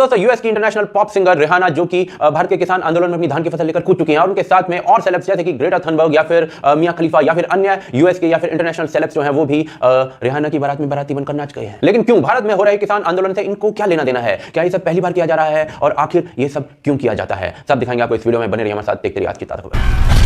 दोस्तों यूएस की international pop singer Rihanna जो कि भारत के किसान आंदोलन में अपनी धान की फसल लेकर कूद चुकी हैं और उनके साथ में और सेलेब्स जैसे कि ग्रेटा थनबर्ग या फिर मिया खलीफा या फिर अन्य यूएस के या फिर इंटरनेशनल सेलेब्स जो हैं वो भी रिहाना की बारात में बाराती बनकर नाच गए हैं। लेकिन क्यों भारत में हो रहे किसान आंदोलन से इनको क्या लेना देना है? क्या ये सब पहली बार किया जा रहा है और आखिर ये सब क्यों किया जाता है? सब दिखाएंगे आपको इस वीडियो में। बने रहिए हमारे साथ, देखते रहिए आज की ताज़ा खबर।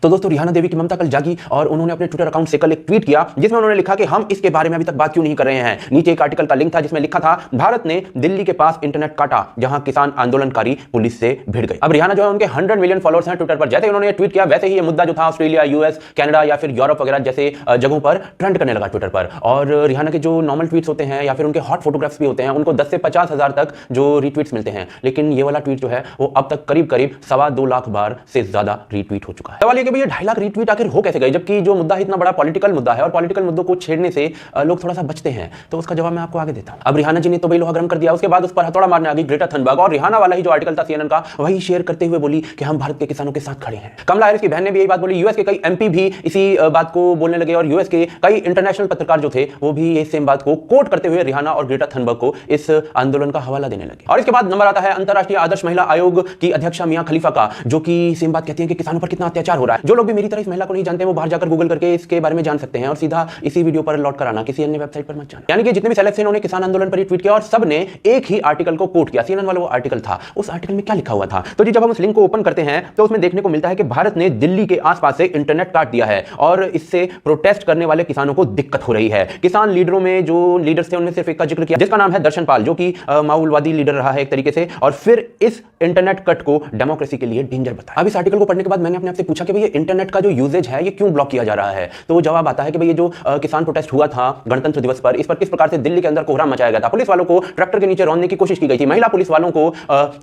तो दोस्तों रिहाना देवी की ममता कल जागी और उन्होंने अपने ट्विटर अकाउंट से कल एक ट्वीट किया जिसमें उन्होंने लिखा कि हम इसके बारे में अभी तक बात क्यों नहीं कर रहे हैं। नीचे एक आर्टिकल का लिंक था जिसमें लिखा था भारत ने दिल्ली के पास इंटरनेट काटा जहां किसान आंदोलनकारी पुलिस से भिड़ गए। अब रिहाना जो है उनके 100 मिलियन फॉलोअर्स हैं ट्विटर पर। जैसे उन्होंने ट्वीट किया वैसे ही ये मुद्दा जो था ऑस्ट्रेलिया, यूएस, कनाडा या फिर यूरोप वगैरह जैसे जगहों पर ट्रेंड करने लगा ट्विटर पर। और रिहाना के जो नॉर्मल ट्वीट्स होते हैं या फिर उनके हॉट फोटोग्राफ्स भी होते हैं उनको 10 से 50 हजार तक जो रीट्वीट्स मिलते हैं, लेकिन ये वाला ट्वीट जो है वो अब तक करीब 2.25 लाख बार से ज्यादा रीट्वीट हो चुका है। सवाल ये कि भैया 2.5 लाख रीट्वीट आखिर हो कैसे गए, जबकि जो मुद्दा है इतना बड़ा पॉलिटिकल मुद्दा है और पॉलिटिकल मुद्दों को छेड़ने से लोग थोड़ा सा बचते हैं। तो उसका जवाब मैं आपको आगे देता हूं। अब रिहाना जी ने तो भाई लोहा गर्म कर दिया, उसके बाद उस पर हथौड़ा मारने आ गई ग्रेटा थनबर्ग और रिहाना वाला ही जो आर्टिकल था सीएनएन का वही शेयर करते हुए बोली कि हम भारत के किसानों के साथ खड़े हैं। कमला हैरिस की बहन ने भी यही बात बोली। यूएस के कई एमपी भी इसी बात को बोलने लगे और यूएस के कई इंटरनेशनल पत्रकार जो थे वो भी ये सेम बात को कोट करते हुए रिहाना और ग्रेटा थनबर्ग को इस आंदोलन का हवाला देने लगे। और इसके बाद नंबर आता है अंतरराष्ट्रीय आदर्श महिला आयोग की अध्यक्षा मिया खलीफा का, जो कि सेम बात कहती है कि किसानों पर कितना अत्याचार हो रहा है। जो लोग भी मेरी तरह इस महिला को नहीं जानते वो बाहर जाकर गूगल करके इसके बारे में जान सकते हैं और सीधा इसी वीडियो पर लौट कर आना, किसी अन्य वेबसाइट पर मत जाना। यानी कि जितने भी सेलेब्स हैं उन्होंने किसान आंदोलन पर ट्वीट किया और सब ने एक ही आर्टिकल को कोट किया। सीएनएन वाला वो आर्टिकल था, उस आर्टिकल में क्या लिखा हुआ था? तो जी जब हम उस लिंक को ओपन करते हैं तो उसमें देखने को मिलता है कि भारत ने दिल्ली के आसपास से इंटरनेट काट दिया है और इससे प्रोटेस्ट करने वाले किसानों को दिक्कत हो रही है। किसान लीडरों में जो लीडर्स थे उनमें सिर्फ एक का जिक्र किया जिसका नाम है दर्शन पाल, जो कि माओवादी लीडर रहा है एक तरीके से, और फिर इस इंटरनेट कट को डेमोक्रेसी के लिए डेंजर बताया। अब इस आर्टिकल को पढ़ने के बाद मैंने अपने आप से पूछा कि भाई ये इंटरनेट का जो यूजेज है ये क्यों ब्लॉक किया जा रहा है? तो जवाब आता है कि भाई ये जो किसान प्रोटेस्ट हुआ था गणतंत्र दिवस पर, इस पर किस प्रकार से दिल्ली के अंदर कोहराम मचाया गया था। पुलिस वालों को ट्रैक्टर के नीचे रौंदने की कोशिश की गई थी, महिला पुलिस वालों को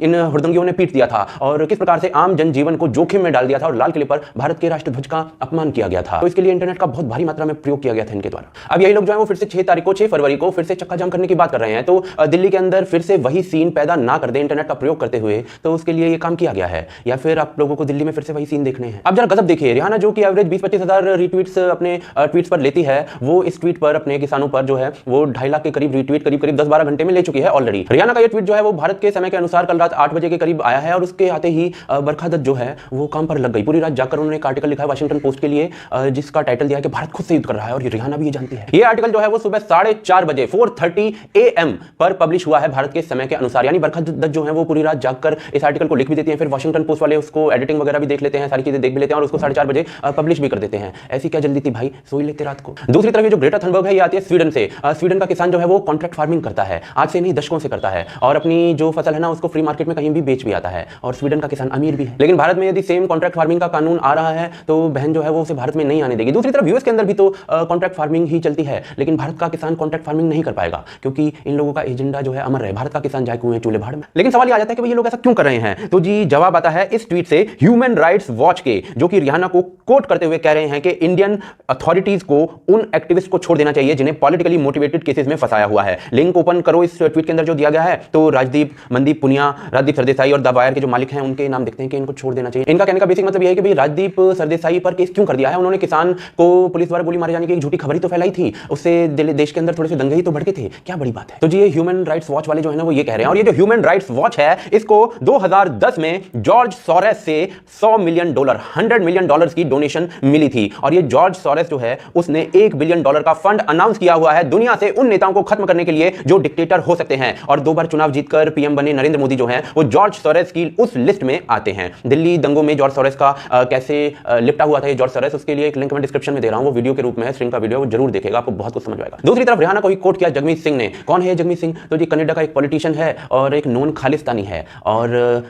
इन हुड़दंगियों ने पीट दिया था और किस प्रकार से आम जनजीवन को जोखिम में डाल दिया था और लाल किले पर भारत के राष्ट्रध्वज का अपमान किया गया था। तो इसके लिए इंटरनेट का बहुत भारी मात्रा में प्रयोग किया गया था इनके द्वारा। अब यही लोग जो है वो फिर से 6 फरवरी को फिर से चक्का जाम करने की बात कर रहे हैं। तो दिल्ली के अंदर फिर से वही सीन पैदा ना कर दे इंटरनेट का प्रयोग करते हुए, तो उसके लिए ये काम किया गया है, या फिर आप लोगों को दिल्ली में फिर से वही सीन देखने हैं। अब जरा गजब देखिए, रिहाना जो कि एवरेज 20-25 हजार रीट्वीट्स अपने ट्वीट्स पर लेती है, वो इस ट्वीट पर अपने किसानों पर जो है वो 2.5 लाख के करीब रीट्वीट करीब 10-12 घंटे में ले चुकी है ऑलरेडी। रिहाना का ये ट्वीट जो है वो भारत के समय के अनुसार कल रात 8 बजे के करीब आया है और उसके आते ही बरखा दत्त जो है वो काम पर लग गई। पूरी रात जाकर उन्होंने एक आर्टिकल लिखा है वाशिंगटन पोस्ट के लिए जिसका टाइटल दिया है कि भारत खुद से युद्ध कर रहा है, और रिहाना भी ये जानती है। ये आर्टिकल जो है वो सुबह 4:30 बजे 4:30 AM पर पब्लिश हुआ है भारत के समय के अनुसार। यानी बरखा दत्त जो है वो पूरी रात जागकर इस आर्टिकल को लिख भी देती है, फिर वाशिंगटन पोस्ट वाले उसको एडिटिंग वगैरह भी देख लेते हैं, सारी चीजें देख भी लेते हैं और उसको 4:30 बजे पब्लिश भी कर देते हैं। ऐसी क्या जल्दी थी भाई, सोई लेते रात को। दूसरी तरफ ये जो ग्रेटा थनबर्ग है ये आती है स्वीडन से। स्वीडन का किसान जो है वो कॉन्ट्रैक्ट फार्मिंग करता है, आज से नहीं दशकों से करता है, और अपनी जो फसल है ना उसको फ्री मार्केट में कहीं भी बेच भी आता है, और स्वीडन का किसान अमीर भी है। लेकिन भारत में यदि सेम कॉन्ट्रैक्ट फार्मिंग का कानून आ रहा है तो बहन जो है वो उसे भारत में नहीं आने देगी। दूसरी तरफ यूएस के अंदर भी तो कॉन्ट्रैक्ट फार्मिंग ही चलती है, लेकिन भारत का किसान कॉन्ट्रैक्ट फार्मिंग नहीं कर पाएगा क्योंकि इन लोगों का एजेंडा जो है अमर है, भारत का किसान जाए कुएं चूल्हे भाड़ में। लेकिन सवाल ये आ जाता है कि भाई ये लोग ऐसा क्यों कर रहे हैं? तो जी जवाब आता है इस ट्वीट से ह्यूमन राइट्स वॉच के, जो कि रिहाना को कोट करते हुए कह रहे हैं कि इंडियन अथॉरिटीज को उन एक्टिविस्ट को छोड़ देना चाहिए जिन्हें पॉलिटिकली मोटिवेटेड केसेस में फंसाया हुआ है। लिंक ओपन करो इस ट्वीट के अंदर जो दिया गया है, तो राजदीप, मनदीप पुनिया, राजदीप सरदेसाई और द वायर के जो मालिक हैं उनके नाम देखते हैं कि इनको छोड़ देना चाहिए। इनका कहने का बेसिक मतलब यह है कि भाई राजदीप सरदेसाई पर केस क्यों कर दिया है? उन्होंने किसान को पुलिस द्वारा गोली मारे जाने की एक झूठी खबर ही तो फैलाई थी, उससे देश के अंदर थोड़े से दंगे ही तो भड़के थे, क्या बड़ी बात है? तो जी ये ह्यूमन राइट्स वॉच वाले जो है ना वो ये कह रहे हैं, और ये जो ह्यूमन राइट्स वॉच है इसको 2010 में जॉर्ज सोरेस से $100 मिलियन $100 मिलियन की डोनेशन मिली थी, और ये जॉर्ज सोरेस जो है उसने $1 बिलियन का फंड अनाउंस किया हुआ है दुनिया से उन नेताओं को खत्म करने के लिए जो डिक्टेटर हो सकते हैं। और 2 बार चुनाव जीतकर पीएम बने नरेंद्र मोदी जो हैं वो जॉर्ज सोरेस की उस लिस्ट में आते हैं। दिल्ली दंगों में जॉर्ज सोरेस का कैसे लिपटा हुआ था ये जॉर्ज सोरेस, उसके लिए एक लिंक मैं डिस्क्रिप्शन में दे रहा हूं, वो वीडियो के रूप में है, स्ट्रिंग का वीडियो, वो जरूर देखेगा, आपको बहुत कुछ समझ आएगा। दूसरी तरफ रिहाना को ही कोट किया जगमीत सिंह ने। कौन है जगमीत सिंह? तो जी कनाडा का एक पॉलिटिशियन है और एक नॉन खालिस्तानी है, और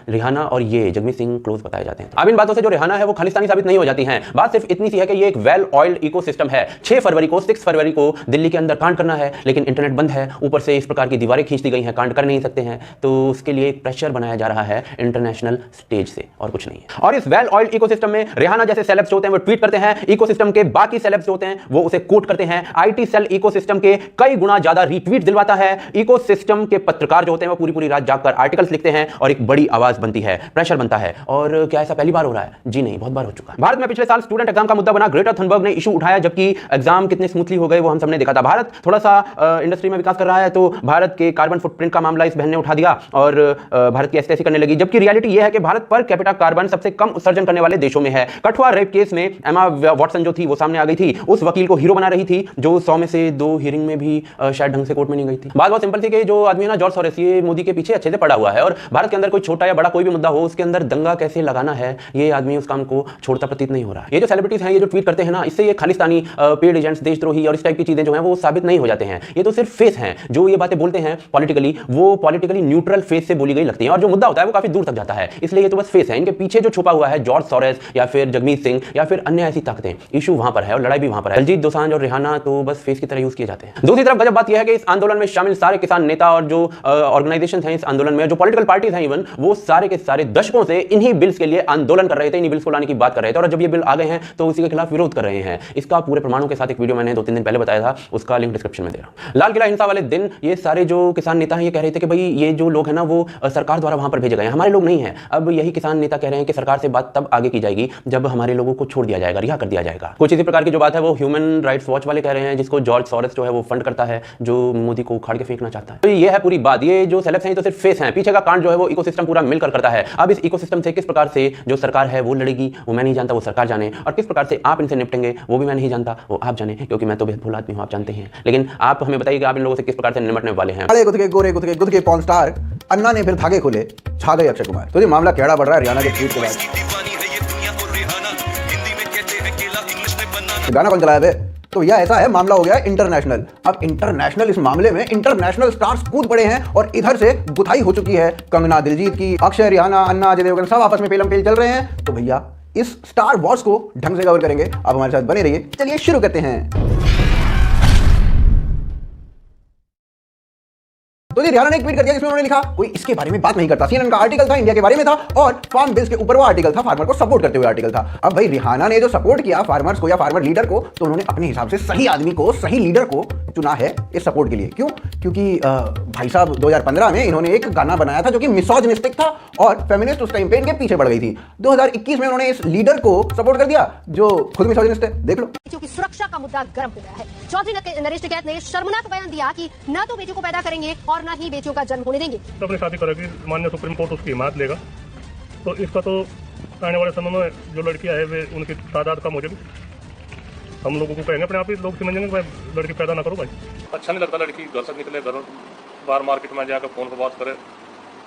रिहाना और ये जगमीत सिंह क्लोज बताए जाते हैं। अब इन बातों से जो रिहाना है वो खालिस्तानी साबित नहीं हो जाती है, बात सिर्फ इतनी सी है कि ये एक वेल ऑयल्ड इकोसिस्टम है। 6 फरवरी को दिल्ली के अंदर कांड करना है, लेकिन इंटरनेट बंद है, ऊपर से इस प्रकार की दीवारें खींच दी गई हैं, कांड कर नहीं सकते हैं, तो उसके लिए एक प्रेशर बनाया जा रहा है इंटरनेशनल स्टेज से, और कुछ नहीं है। और इस वेल ऑयल्ड इकोसिस्टम में रिहाना जैसे सेलेब्स होते हैं वो ट्वीट करते हैं, इकोसिस्टम के बाकी सेलेब्स होते हैं वो उसे कोट करते हैं। आईटी सेल इकोसिस्टम के कई गुना ज्यादा रीट्वीट दिलवाता है। इकोसिस्टम के पत्रकार जो होते हैं वो पूरी रात जागकर आर्टिकल्स लिखते हैं और एक बड़ी आवाज बनती है, प्रेशर बनता है। और क्या ऐसा पहली बार हो रहा है? जी नहीं, बहुत बार हो हो चुका है। भारत में पिछले साल स्टूडेंट एग्जाम का मुद्दा बना ग्रेटा थनबर्ग ने इशू उठाया, जबकि एग्जाम कितने स्मूथली हो गए वो हम सबने देखा था। भारत थोड़ा सा इंडस्ट्री में विकास कर रहा है तो भारत के कार्बन फुटप्रिंट का मामला इस बहन ने उठा दिया और भारत की ऐसी करने लगी, जबकि रियलिटी यह है कि भारत पर कैपिटा कार्बन सबसे कम उत्सर्जन करने वाले देशों में है। कठुआ रेप केस में एमा वॉटसन जो थी वो सामने आ गई थी, उस वकील को हीरो बना रही थी जो 100 में से 2 हियरिंग में भी शायद ढंग से कोर्ट में नहीं गई थी। बात बहुत सिंपल थी कि जो आदमी है ना जॉर्ज सोरोस, ये मोदी के पीछे अच्छे से पड़ा हुआ है और भारत के अंदर कोई छोटा या बड़ा कोई भी मुद्दा हो उसके अंदर दंगा कैसे लगाना है ये आदमी उस काम को छोड़ता प्रतीत नहीं हो रहा है। ये जो सेलिब्रिटीज हैं, ये जो ट्वीट करते हैं ना, इससे ये खालिस्तानी पेड एजेंट्स, देशद्रोही और इस टाइप की चीजें जो हैं वो साबित नहीं हो जाते हैं। ये तो सिर्फ फेस हैं, जो ये बातें बोलते हैं पॉलिटिकली वो पॉलिटिकली न्यूट्रल फेस से बोली गई लगती है और जो मुद्दा होता है वो काफी दूर तक जाता है, इसलिए ये तो बस फेस है। इनके पीछे जो छुपा हुआ है जॉर्ज सोरोस या फिर जगमीत सिंह या फिर अन्य ऐसी ताकतें, इशू वहां पर है और लड़ाई भी वहां पर है। दलजीत दोसांझ और रिहाना तो बस फेस की तरह यूज किए जाते हैं। दूसरी तरफ गजब बात यह है कि इस आंदोलन में शामिल सारे किसान नेता और जो ऑर्गेनाइजेशन हैं इस आंदोलन में, जो पॉलिटिकल पार्टीज हैं इवन, वो सारे के सारे दशकों से इन्हीं बिल्स के लिए आंदोलन कर रहे थे, इन्हीं बिल्स को लाने की बात कर रहे थे और जब ये बिल आ गए हैं तो उसी के खिलाफ विरोध कर रहे हैं। इसका पूरे प्रमाणों के साथ एक वीडियो मैंने 2-3 दिन पहले बताया था, उसका लिंक डिस्क्रिप्शन में दे रहा हूं। लाल किला हिंसा वाले दिन ये सारे जो किसान नेता हैं ये कह रहे थे कि भाई ये जो लोग हैं ना वो सरकार द्वारा वहां पर भेजे गए हैं, हमारे लोग नहीं हैं। अब यही किसान नेता कह रहे हैं कि सरकार से बात तब आगे की जाएगी जब हमारे लोगों को छोड़ दिया जाएगा, रिहा कर दिया जाएगा। कुछ इसी प्रकार की जो बात है वो ह्यूमन राइट्स वॉच वाले कह रहे हैं, जिसको जॉर्ज सोरोस जो है वो फंड करता है, जो मोदी को उखाड़ के फेंकना चाहता है। तो ये है पूरी बात। ये जो सेलेब्स हैं तो सिर्फ फेस हैं, पीछे का कांड जो है वो इकोसिस्टम पूरा मिलकर करता है। अब इस इकोसिस्टम से किस प्रकार से जो सरकार है वो लड़ेगी वो मैं नहीं जानता, वो सरकार जाने, और किस प्रकार से आप इनसे निपटेंगे वो भी मैं नहीं जानता, वो आप जाने, क्योंकि मैं तो भोला आदमी हूं, आप जानते हैं। लेकिन आप हमें बताइए कि आप इन लोगों से किस प्रकार से निपटने वाले हैं। काले गुदके गोरे गुदके गुदके पॉर्न स्टार अन्ना ने फिर धागे खोले, छा गए अक्षय कुमार। तो ये मामला केड़ा बढ़ रहा है रिहाना के ट्वीट के बाद। गाना कौन चलाया बे? तो यह ऐसा है, मामला हो गया इंटरनेशनल। अब इंटरनेशनल इस मामले में इंटरनेशनल स्टार्स कूद पड़े हैं और इधर से गुथाई हो चुकी है कंगना, दिलजीत की, अक्षय, रिहाना, अन्ना, अजय देवगन सब आपस में पेलम पेल चल रहे हैं। तो भैया इस स्टार वॉर्स को ढंग से कवर करेंगे, आप हमारे साथ बने रहिए। चलिए शुरू करते हैं। तो रिहाना ने एक ट्वीट कर दिया जिसमें उन्होंने लिखा, कोई इसके बारे में बात नहीं करता। सीएनएन का आर्टिकल था, इंडिया के बारे में था और फार्म बिल्स के ऊपर वो आर्टिकल था, फार्मर को सपोर्ट करते हुए आर्टिकल था। अब भाई रिहाना ने जो सपोर्ट किया फार्मर्स को या फार्मर लीडर को, तो उन्होंने अपने हिसाब से सही आदमी को, सही लीडर को चुना है इस सपोर्ट के लिए। क्यों? क्योंकि भाई साहब 2015 में इन्होंने एक गाना बनाया था जो कि मिसोजिनिस्टिक था और फेमिनिस्ट उस टाइम पे इनके पीछे पड़ गई थी। 2021 में उन्होंने इस लीडर को सपोर्ट कर दिया जो खुद मिसोजिनिस्ट है। देख लो, क्योंकि सुरक्षा का मुद्दा गर्म हो गया है। चौधरी नरेश टिकैत ने शर्मनाक बयान दिया कि न तो बेटियों को पैदा करेंगे और न ही बेटियों का जन्म होने देंगे। तो अपनी शादी करेगी, माननीय सुप्रीम कोर्ट उसकी हिमायत लेगा, तो इसका तो आने वाले समय में जो लड़कियां है वे उनकी तादाद कम हो जाएगी। हम लोगों को कहेंगे, अपने आप ही लोग समझेंगे कि भाई लड़की पैदा ना करो भाई। अच्छा नहीं लगता लड़की घर से निकले, घर बाहर मार्केट में जाकर फोन पर बात करे,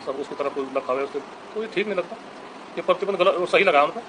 सब उसकी तरफ लखावे, उसको तो ये ठीक नहीं लगता। ये प्रतिबंध गलत सही लगा हमको,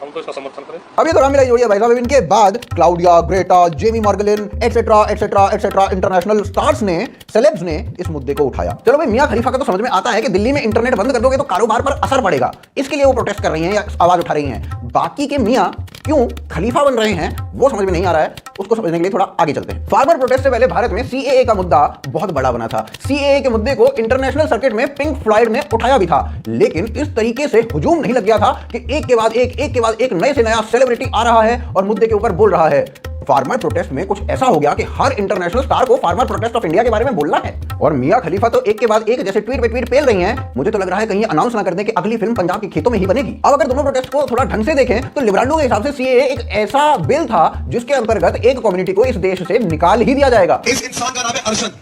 हम तो इसका समर्थन करें। अब ये तो रामलीला जोड़ी है भाई साहब। इनके बाद Claudia, Greta, Jamie Margolin etcetera etcetera etcetera international stars ने, सेलेब्स ने इस मुद्दे को उठाया। चलो भाई, मियां खलीफा का तो समझ में आता है कि दिल्ली में इंटरनेट बंद कर दोगे तो कारोबार पर असर पड़ेगा, इसके लिए वो प्रोटेस्ट कर रही हैं या आवाज उठा रही हैं। बाकी के मियां क्यों खलीफा बन रहे हैं वो समझ में नहीं आ रहा है, उसको समझने के लिए थोड़ा आगे चलते हैं। फार्मर प्रोटेस्ट से पहले भारत में सीएए का मुद्दा बहुत बड़ा बना था। सीएए के मुद्दे को इंटरनेशनल सर्किट में पिंक फ्लॉयड ने उठाया भी था, लेकिन इस तरीके से हुजूम नहीं लग गया था कि एक के बाद एक नए से नया सेलिब्रिटी आ रहा है और मुद्दे के ऊपर बोल रहा है। फार्मर प्रोटेस्ट में कुछ ऐसा हो गया कि हर इंटरनेशनल स्टार को फार्मर प्रोटेस्ट ऑफ इंडिया के बारे में बोलना है और मियां खलीफा तो एक के बाद एक जैसे ट्वीट पे ट्वीट पेल रही हैं। मुझे तो लग रहा है कहीं अनाउंस ना कर दें कि अगली फिल्म पंजाब के खेतों में ही बनेगी। अब अगर दोनों प्रोटेस्ट को थोड़ा ढंग से देखें तो लिबरालों के हिसाब से सीएए एक ऐसा बिल था जिसके अंतर्गत एक कम्युनिटी को इस देश से निकाल ही दिया जाएगा। इस इंसान का नाम है अर्शन।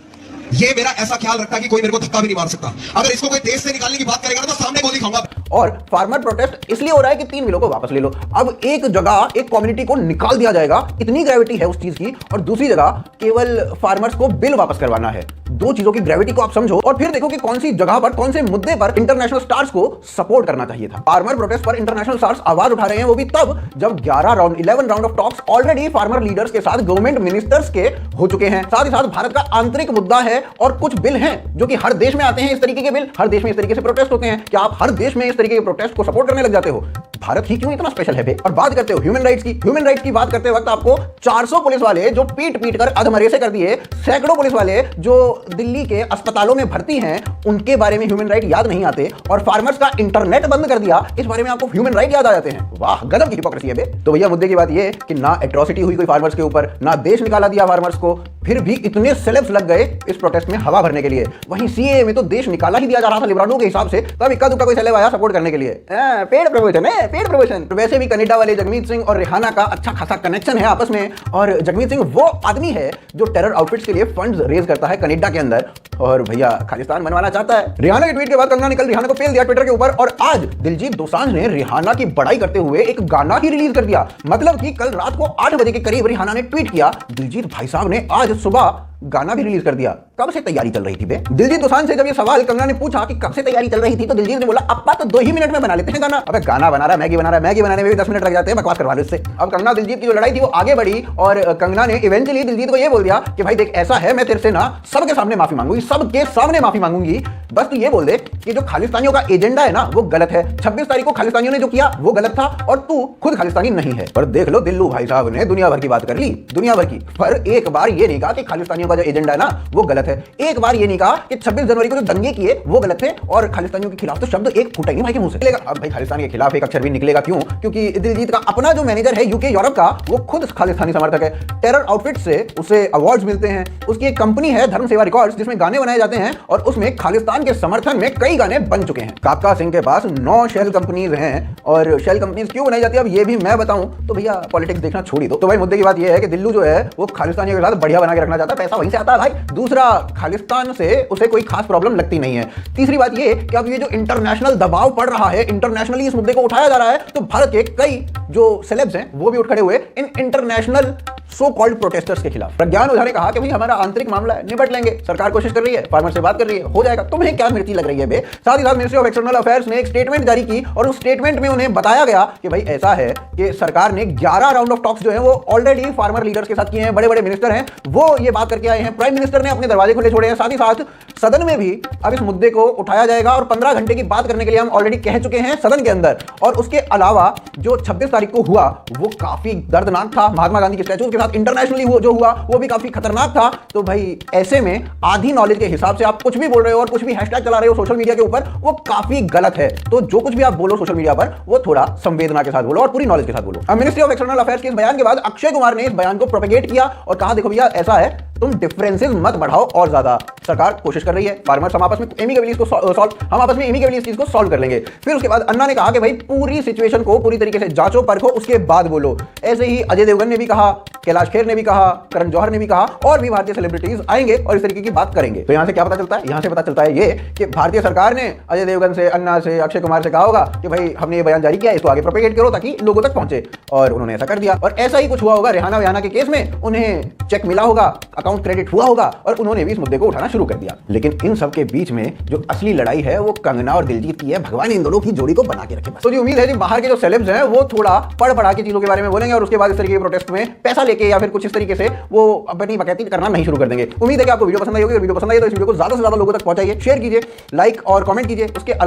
ये मेरा ऐसा ख्याल रखता है कि कोई मेरे को धक्का भी नहीं मार सकता। अगर इसको कोई देश से निकालने की बात करेगा तो सामने गोली खाऊंगा। और फार्मर प्रोटेस्ट इसलिए हो रहा है कि 3 बिलों को वापस ले लो। अब एक जगह एक कम्युनिटी को निकाल दिया जाएगा, इतनी ग्रेविटी है उस चीज की, और दूसरी जगह केवल फार्मर्स को बिल वापस करवाना है। दो चीजों की ग्रेविटी को आप समझो और फिर देखो कि कौन सी जगह पर, कौन से मुद्दे पर इंटरनेशनल स्टार्स को सपोर्ट करना चाहिए था। फार्मर प्रोटेस्ट पर इंटरनेशनल स्टार्स आवाज उठा रहे हैं, वो भी तब जब 11 round of talks already farmer leaders के साथ, गवर्नमेंट मिनिस्टर्स के हो चुके हैं। साथ ही साथ भारत का आंतरिक मुद्दा है और कुछ बिल हैं जो कि हर देश में आते हैं। इस तरीके के बिल हर देश में इस तरीके से प्रोटेस्ट होते हैं। क्या आप हर देश में इस तरीके के प्रोटेस्ट को सपोर्ट करने लग जाते हो? भारत ही क्यों इतना स्पेशल है बे? और बात करते हो ह्यूमन राइट्स की। ह्यूमन राइट्स की बात करते वक्त आपको 400 पुलिस वाले जो पीट पीट कर अधमरे से कर दिए, सैकड़ों पुलिस वाले जो दिल्ली के अस्पतालों में भर्ती हैं, उनके बारे में ह्यूमन राइट याद नहीं आते, और फार्मर्स का इंटरनेट बंद कर दिया, इस बारे में आपको ह्यूमन राइट याद आ जाते हैं। वाह, गजब की हिपोक्रेसी है बे। तो भैया मुद्दे की बात ये कि ना एट्रोसिटी हुई कोई फार्मर्स के ऊपर, ना देश निकाला दिया फार्मर्स को, फिर भी इतने सेलेब्स लग गए इस प्रोटेस्ट में हवा भरने के लिए। वहीं सीएए में तो देश निकाला ही दिया जा रहा था लिबरालों के हिसाब से, तब इक्का दुक्का कोई सेलेब आया सपोर्ट करने के लिए। पेड प्रमोशन है, पेड प्रमोशन। वैसे भी कनाडा वाले जगमीत सिंह और रिहाना का अच्छा खासा कनेक्शन है आपस में, और जगमीत सिंह वो आदमी है जो टेरर आउटफिट्स के लिए फंड्स रेज करता है कनाडा के अंदर, और भैया खालिस्तान बनवाना चाहता है। रिहाना के ट्वीट के बाद कंगना ने कल रिहाना को पेल दिया ट्विटर के ऊपर, और आज दिलजीत दोसांझ ने रिहाना की बड़ाई करते हुए एक गाना ही रिलीज कर दिया। मतलब कि कल रात को 8 बजे के करीब रिहाना ने ट्वीट किया, दिलजीत भाई साहब ने आज सुबह गाना भी रिलीज कर दिया। कब से तैयारी चल रही थी बे? दिलजीत दोसांझ से जब ये सवाल कंगना ने पूछा कि कब से तैयारी चल रही थी, तो दिलजीत ने बोला अप्पा तो 2 ही मिनट में बना लेते हैं गाना। अबे गाना बना रहा है, मैगी बना रहा है, मैगी बनाने में भी 10 मिनट लग जाते हैं, बकवास करवा लो इससे। अब कंगना दिलजीत की जो लड़ाई थी वो आगे बढ़ी, और कंगना ने इवेंचुअली दिलजीत को ये बोल दिया कि भाई देख ऐसा है, मैं तेरे से ना सबके सामने माफी मांगूंगी, सबके सामने माफी मांगूंगी, बस तू ये बोल दे कि जो खालिस्तानियों का एजेंडा है ना वो गलत है। 26 तारीख को खालिस्तानियों ने जो किया वो गलत था, और तू खुद खालिस्तानी नहीं है। पर देख लो दिल्लू भाई साहब ने दुनिया भर की बात कर ली, दुनिया भर की, पर एक बार ये नहीं कहा कि खालिस्तानियों का जो एजेंडा है ना वो गलत है। एक बार ये नहीं कहा कि 26 जनवरी को जो दंगे किए वो गलत थे, और खालिस्तानियों के खिलाफ तो शब्द एक फूटा ही नहीं भाई के मुंह से निकलेगा। अब भाई खालिस्तान के खिलाफ एक अक्षर भी निकलेगा क्यों? क्योंकि दिलजीत का अपना जो मैनेजर है यूके यूरोप का, वो खुद खालिस्तानी समर्थक है। टेरर आउटफिट से उसे अवार्ड्स मिलते हैं, उसकी एक कंपनी है धर्म सेवा रिकॉर्ड्स जिसमें गाने बनाए जाते हैं, और उसमें खालिस्तान के समर्थन में कई गाने बन चुके हैं। काका सिंह के पास 9 शेल कंपनीज हैं, और शेल कंपनीज क्यों बनाई जाती है अब ये भी मैं बताऊं तो भैया पॉलिटिक्स देखना छोड़ ही दो। तो भाई मुद्दे की बात ये है कि दिल्लू जो है वो खालिस्तानियों के साथ बढ़िया बना के रखना चाहता है, पैसा वहीं से आता है भाई। दूसरा, खालिस्तान से उसे कोई खास प्रॉब्लम लगती नहीं है। तीसरी बात ये कि अब ये जो इंटरनेशनल दबाव पड़ रहा है, इंटरनेशनली इस मुद्दे को उठाया जा रहा है, तो भारत के कई जो सेलेब्स हैं वो भी उठ खड़े हुए in international so called protesters के खिलाफ। प्रज्ञान ओझा ने कहा कि भाई हमारा आंतरिक मामला है, निपट लेंगे, सरकार कोशिश कर रही है, फार्मर से बात कर रही है, हो जाएगा, तुम्हें क्या मिर्ची लग रही है बे। साथ ही साथ मिनिस्ट्री ऑफ एक्सटर्नल अफेयर्स ने एक स्टेटमेंट जारी की, और उस स्टेटमेंट में उन्हें बताया गया कि भाई ऐसा है कि सरकार ने 11 राउंड ऑफ टॉक्स जो है वो ऑलरेडी फार्मर लीडर्स के साथ किए हैं, बड़े बड़े मिनिस्टर हैं वो ये बात करके आए हैं, प्राइम मिनिस्टर ने अपने दरवाजे खुले छोड़े हैं। साथ ही साथ सदन में भी अब इस मुद्दे को उठाया जाएगा, और 15 घंटे की बात करने के लिए हम ऑलरेडी कह चुके हैं सदन के अंदर। और उसके अलावा जो 26 तारीख को हुआ वो काफी दर्दनाक था, महात्मा गांधी के स्टैचू के साथ इंटरनेशनली जो हुआ वो भी काफी खतरनाक था। तो भाई ऐसे में आधी नॉलेज के हिसाब से आप कुछ भी बोल रहे हो और कुछ भी हैशटैग चला रहे हो सोशल मीडिया के ऊपर, वो काफी गलत है। तो जो कुछ भी आप बोलो सोशल मीडिया पर वो थोड़ा संवेदना के साथ बोलो और पूरी नॉलेज के साथ बोलो। अब मिनिस्ट्री ऑफ एक्सटर्नल अफेयर्स के इस बयान के बाद अक्षय कुमार ने इस बयान को प्रोपेगेट किया और कहा देखो भैया ऐसा है, तुम डिफरेंसेस मत बढ़ाओ और ज्यादा, सरकार कोशिश कर रही है, फार्मर्स हम आपस में एमिकेबली इसको इस चीज को सॉल्व कर लेंगे। फिर उसके बाद अन्ना ने कहा कि भाई पूरी सिचुएशन को पूरी तरीके से जांचो परखो, उसके बाद बोलो। ऐसे ही अजय देवगन ने भी कहा, कैलाश खेर ने भी कहा, करण जौहर ने भी कहा, और भी भारतीय सेलिब्रिटीज आएंगे और इस तरीके की बात करेंगे। तो यहां से क्या पता चलता है? यहां से पता चलता है ये कि भारतीय सरकार ने अजय देवगन से, अन्ना से, अक्षय कुमार से कहा होगा कि भाई हमने ये बयान जारी किया, इसको आगे प्रोपेगेट करो ताकि लोगों तक पहुंचे, और उन्होंने ऐसा कर दिया। और ऐसा ही कुछ हुआ होगा रिहाना के केस में, उन्हें चेक मिला होगा, अकाउंट क्रेडिट हुआ होगा, और उन्होंने भी इस मुद्दे को उठाना शुरू कर दिया। लेकिन इन सब के बीच में जो असली लड़ाई है वो कंगना और दिलजीत की है। भगवान इन दोनों की जोड़ी को बना के रखे बस। तो जी उम्मीद है कि बाहर के जो सेलेब्स हैं वो थोड़ा पढ़ के चीजों के बारे में बोलेंगे, और उसके बाद इस तरीके के प्रोटेस्ट में पैसा लेके या फिर कुछ इस तरीके से वो अपनी बकैती करना नहीं शुरू कर देंगे। उम्मीद है कि आपको वीडियो पसंद आई होगी। वीडियो पसंद आई तो इस वीडियो को ज्यादा से ज्यादा लोगों तक पहुंचाइए, शेयर कीजिए, लाइक और कमेंट कीजिए। उसके अलावा